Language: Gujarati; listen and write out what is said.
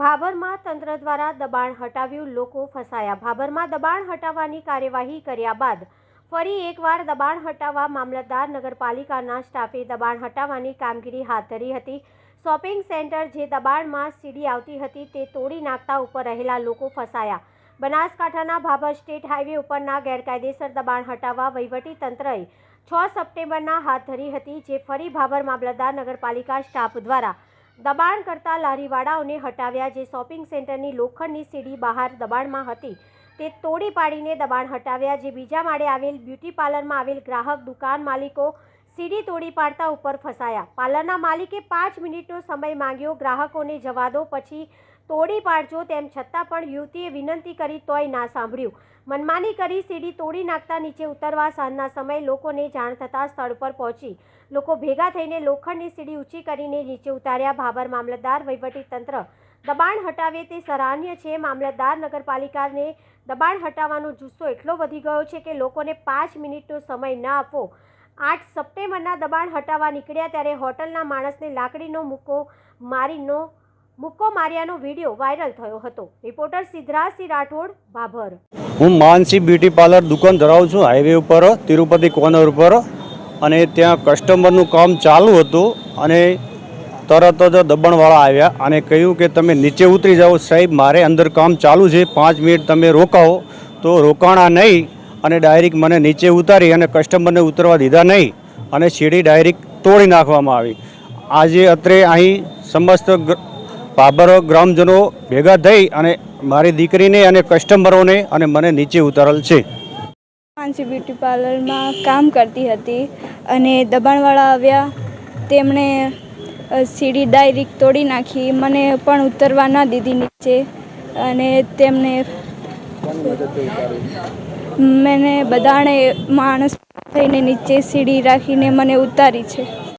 ભાભરમાં તંત્ર દ્વારા દબાણ હટાવ્યું, લોકો ફસાયા। ભાભરમાં દબાણ હટાવવાની કાર્યવાહી કર્યા બાદ ફરી એકવાર દબાણ હટાવવા મામલતદાર નગરપાલિકાના સ્ટાફે દબાણ હટાવવાની કામગીરી હાથ ધરી હતી। શોપિંગ સેન્ટર જે દબાણમાં સીડી આવતી હતી તે તોડી નાખતા ઉપર રહેલા લોકો ફસાયા। બનાસકાંઠાના ભાભર સ્ટેટ હાઈવે ઉપરના ગેરકાયદેસર દબાણ હટાવવા વહીવટી તંત્રએ 6 સપ્ટેમ્બરના હાથ ધરી હતી, જે ફરી ભાભર મામલતદાર નગરપાલિકા સ્ટાફ દ્વારા દબાણ કરતા લારીવાળાઓને હટાવ્યા। જે શોપિંગ સેન્ટરની લોખંડની સીડી બહાર દબાણમાં હતી તે તોડી પાડીને દબાણ હટાવ્યા। જે બીજા માળે આવેલ બ્યુટી પાર્લરમાં આવેલ ગ્રાહક દુકાન માલિકો સીડી તોડી પાડતા ઉપર ફસાયા। પાર્લરના માલિકે 5 મિનિટનો સમય માંગ્યો, ગ્રાહકોને જવા દો પછી તોડી પાડજો, તેમ છતાં પણ યુવતીએ વિનંતી કરી તોય ના સાંભળ્યું। મનમાની કરી સીડી તોડી નાખતા નીચે ઉતરવા સાંજના સમયે લોકોને જાણ થતાં સ્થળ પર પહોંચી લોકો ભેગા થઈને લોખંડની સીડી ઊંચી કરીને નીચે ઉતાર્યા। ભાભર મામલતદાર વહીવટી તંત્ર દબાણ હટાવે તે સરાહનીય છે। મામલતદાર નગરપાલિકાને દબાણ હટાવવાનો જુસ્સો એટલો વધી ગયો છે કે લોકોને 5 મિનિટનો સમય ન આપવો। 8 સપ્ટેમ્બરના દબાણ હટાવવા નીકળ્યા ત્યારે હોટલના માણસને લાકડીનો મુક્કો માર્યાનો વિડીયો વાયરલ થયો હતો। રિપોર્ટર સિદ્ધરાજસિંહ રાઠોડ, ભાભર। હું માનસી બ્યુટી પાર્લર દુકાન ધરાવું છું, હાઈવે ઉપર તિરુપતિ કોર્નર ઉપર, અને ત્યાં કસ્ટમરનું કામ ચાલુ હતું અને તરત જ દબાણવાળા આવ્યા અને કહ્યું કે તમે નીચે ઉતરી જાઓ સાહેબ, મારે અંદર કામ ચાલુ છે, 5 મિનિટ તમે રોકાવો। તો રોકાણા નહીં અને ડાયરેક્ટ મને નીચે ઉતારી અને કસ્ટમરને ઉતરવા દીધા નહીં અને સીડી ડાયરેક્ટ તોડી નાખવામાં આવી। આજે અત્રે અહીં સમસ્ત ભાભર ગ્રામજનો ભેગા થઈ અને મારી દીકરીને અને કસ્ટમરોને અને મને નીચે ઉતારેલ છે। માનસી બ્યુટી પાર્લરમાં કામ કરતી હતી અને દબાણવાળા આવ્યા, તેમણે સીડી ડાયરેક્ટ તોડી નાખી, મને પણ ઉતરવા ના દીધી નીચે અને તેમને મેં બધાને માણસ થઈને નીચે સીડી રાખીને મને ઉતારી છે।